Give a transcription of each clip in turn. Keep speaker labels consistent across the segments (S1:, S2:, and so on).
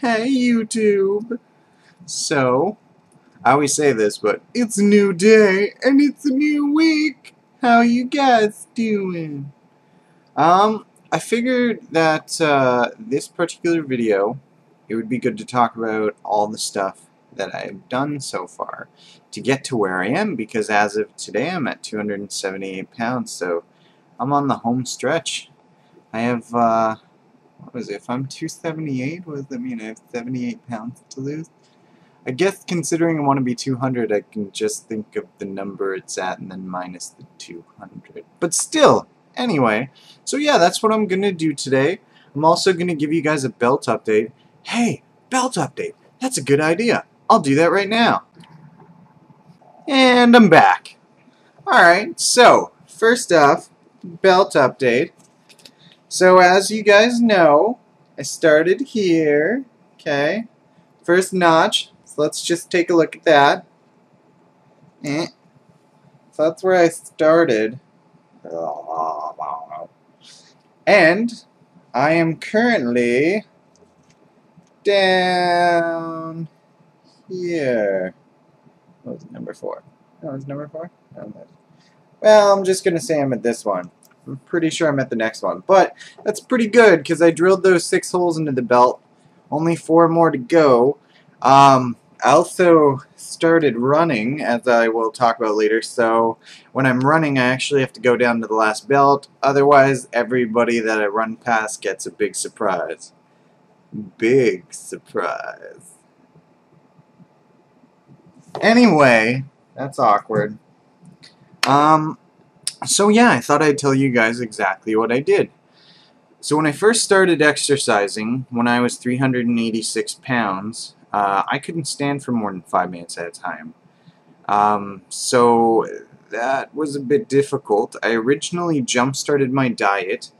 S1: Hey YouTube! So, I always say this, but it's a new day and it's a new week! How you guys doing? I figured that this particular video, it would be good to talk about all the stuff that I've done so far to get to where I am, because as of today I'm at 278 pounds, so I'm on the home stretch. I have, what was it, if I'm 278, what does that mean? I have 78 pounds to lose? I guess considering I want to be 200, I can just think of the number it's at and then minus the 200. But still, anyway, so yeah, that's what I'm going to do today. I'm also going to give you guys a belt update. Hey, belt update, that's a good idea. I'll do that right now. And I'm back. Alright, so, first off, belt update. So as you guys know, I started here, okay, first notch, so let's just take a look at that. So that's where I started. And I am currently down here. What was number 4? That was number 4? Well, I'm just going to say I'm at this one. I'm pretty sure I'm at the next one. But that's pretty good because I drilled those 6 holes into the belt. Only 4 more to go. I also started running, as I will talk about later. So when I'm running, I actually have to go down to the last belt. Otherwise, everybody that I run past gets a big surprise. Big surprise. Anyway, that's awkward. So yeah, I thought I'd tell you guys exactly what I did. So when I first started exercising, when I was 386 pounds, I couldn't stand for more than 5 minutes at a time. So that was a bit difficult. I originally jump-started my diet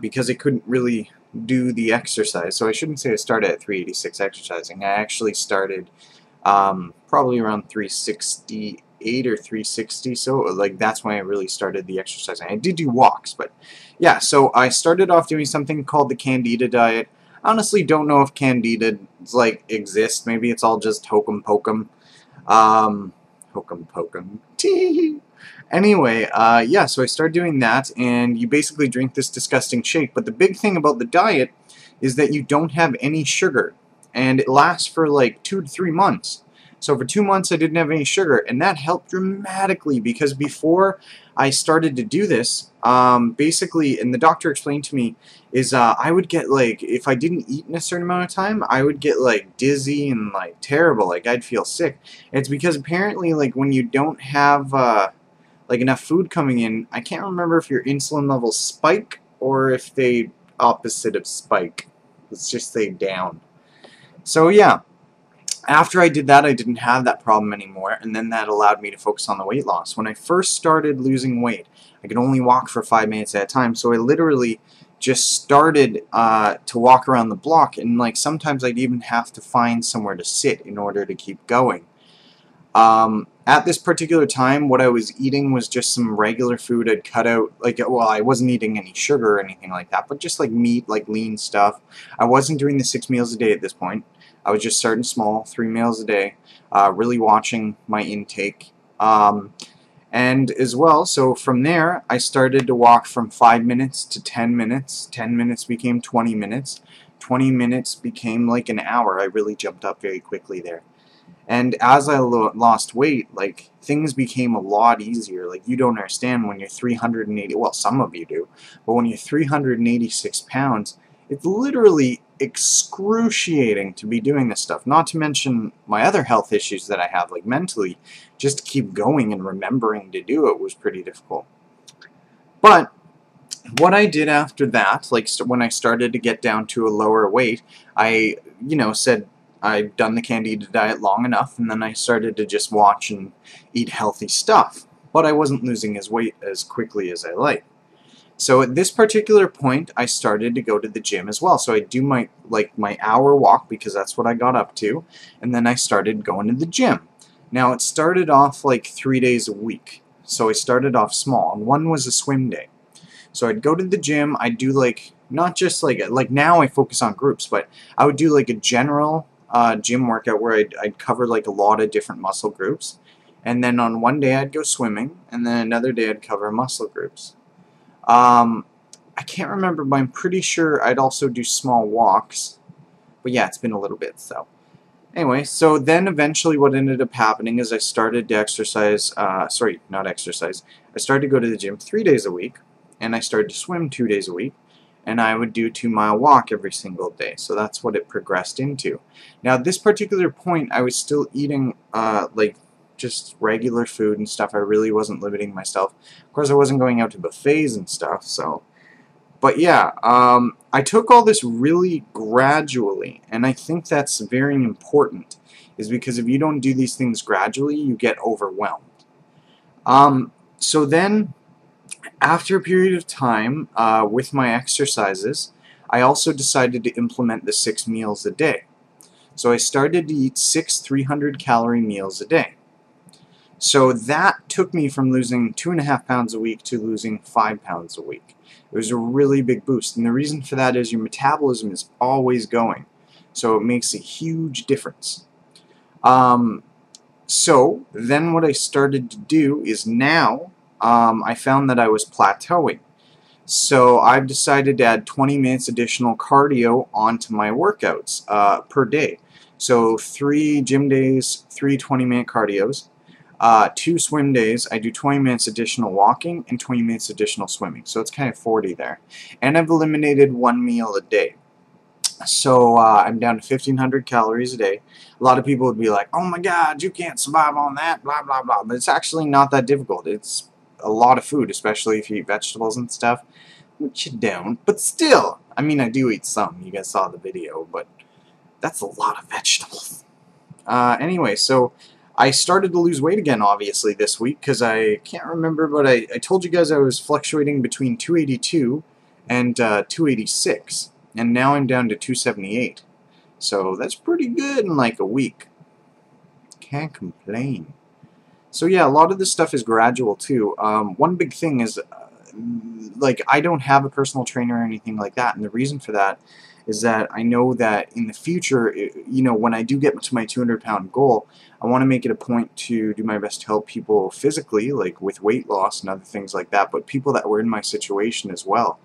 S1: because I couldn't really do the exercise. So I shouldn't say I started at 386 exercising. I actually started probably around 368 or 360, so like that's when I really started the exercising. I did do walks, but yeah, so I started off doing something called the Candida diet. I honestly don't know if Candida like exists. Maybe it's all just hokum pokum. Hokum pokum. Anyway, yeah, so I started doing that, and you basically drink this disgusting shake. But the big thing about the diet is that you don't have any sugar, and it lasts for like 2 to 3 months. So for 2 months I didn't have any sugar, and that helped dramatically because before I started to do this, basically, and the doctor explained to me, is I would get like, if I didn't eat in a certain amount of time, I would get like dizzy and like terrible, like I'd feel sick. And it's because apparently like when you don't have like enough food coming in, I can't remember if your insulin levels spike or if they opposite of spike. Let's just say down. So yeah. After I did that, I didn't have that problem anymore, and then that allowed me to focus on the weight loss. When I first started losing weight, I could only walk for 5 minutes at a time, so I literally just started to walk around the block, and like sometimes I'd even have to find somewhere to sit in order to keep going. At this particular time, what I was eating was just some regular food. I'd cut out, like, well, I wasn't eating any sugar or anything like that, but just like meat, like lean stuff. I wasn't doing the 6 meals a day at this point. I was just starting small, 3 meals a day, really watching my intake. And as well, so from there, I started to walk from 5 minutes to 10 minutes. 10 minutes became 20 minutes. 20 minutes became like an hour. I really jumped up very quickly there. And as I lost weight, like, things became a lot easier. Like, you don't understand when you're 380, well, some of you do, but when you're 386 pounds, it's literally excruciating to be doing this stuff. Not to mention my other health issues that I have, like mentally. Just to keep going and remembering to do it was pretty difficult. But what I did after that, like when I started to get down to a lower weight, I, said I've done the Candida diet long enough, and then I started to just watch and eat healthy stuff. But I wasn't losing as weight as quickly as I liked. So at this particular point, I started to go to the gym as well. So I do my hour walk because that's what I got up to, and then I started going to the gym. Now it started off like 3 days a week. So I started off small, and one was a swim day. So I'd go to the gym, I'd do like not just like now I focus on groups, but I would do like a general gym workout where I'd cover like a lot of different muscle groups, and then on one day I'd go swimming, and then another day I'd cover muscle groups. I can't remember, but I'm pretty sure I'd also do small walks. But yeah, it's been a little bit, so. Anyway, so then eventually what ended up happening is I started to exercise, sorry, not exercise. I started to go to the gym 3 days a week, and I started to swim 2 days a week, and I would do 2-mile walk every single day. So that's what it progressed into. Now, at this particular point, I was still eating, like, just regular food and stuff. I really wasn't limiting myself. Of course, I wasn't going out to buffets and stuff, so. But yeah, I took all this really gradually, and I think that's very important, is because if you don't do these things gradually, you get overwhelmed. So then, after a period of time with my exercises, I also decided to implement the 6 meals a day. So I started to eat 6 300-calorie meals a day. So that took me from losing 2.5 pounds a week to losing 5 pounds a week. It was a really big boost, and the reason for that is your metabolism is always going, so it makes a huge difference. So then what I started to do is now I found that I was plateauing. So I've decided to add 20 minutes additional cardio onto my workouts per day. So 3 gym days, 3 20-minute cardios. 2 swim days, I do 20 minutes additional walking and 20 minutes additional swimming. So it's kind of 40 there. And I've eliminated 1 meal a day. So I'm down to 1,500 calories a day. A lot of people would be like, oh my god, you can't survive on that, blah, blah, blah. But it's actually not that difficult. It's a lot of food, especially if you eat vegetables and stuff, which you don't. But still, I mean, I do eat some. You guys saw the video, but that's a lot of vegetables. Anyway, so I started to lose weight again, obviously, this week, because I can't remember, but I told you guys I was fluctuating between 282 and 286, and now I'm down to 278. So that's pretty good in like a week. Can't complain. So yeah, a lot of this stuff is gradual, too. One big thing is, like, I don't have a personal trainer or anything like that, and the reason for that is that I know that in the future, you know, when I do get to my 200-pound goal, I want to make it a point to do my best to help people physically, like with weight loss and other things like that, but people that were in my situation as well.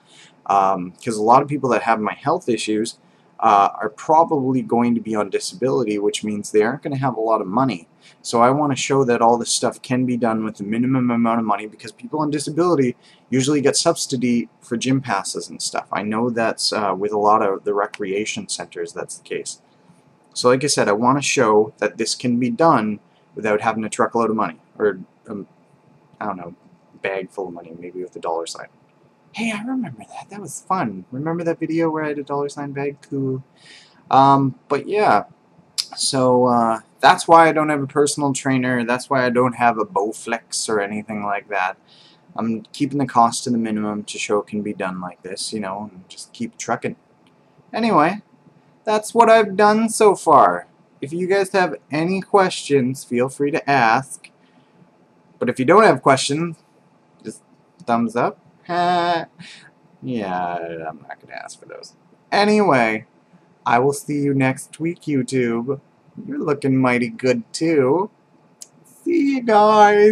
S1: Because a lot of people that have my health issues are probably going to be on disability, which means they aren't going to have a lot of money. So I want to show that all this stuff can be done with the minimum amount of money, because people on disability usually get subsidy for gym passes and stuff. I know that's with a lot of the recreation centers that's the case. So like I said, I want to show that this can be done without having a truckload of money, or I don't know, bag full of money, maybe with a dollar sign. Hey, I remember that. That was fun. Remember that video where I had a dollar sign bag? Cool. But yeah, so that's why I don't have a personal trainer. That's why I don't have a Bowflex or anything like that. I'm keeping the cost to the minimum to show it can be done like this, you know, and just keep trucking. Anyway, that's what I've done so far. If you guys have any questions, feel free to ask. But if you don't have questions, just thumbs up. Yeah, I'm not going to ask for those. Anyway, I will see you next week, YouTube. You're looking mighty good, too. See you guys.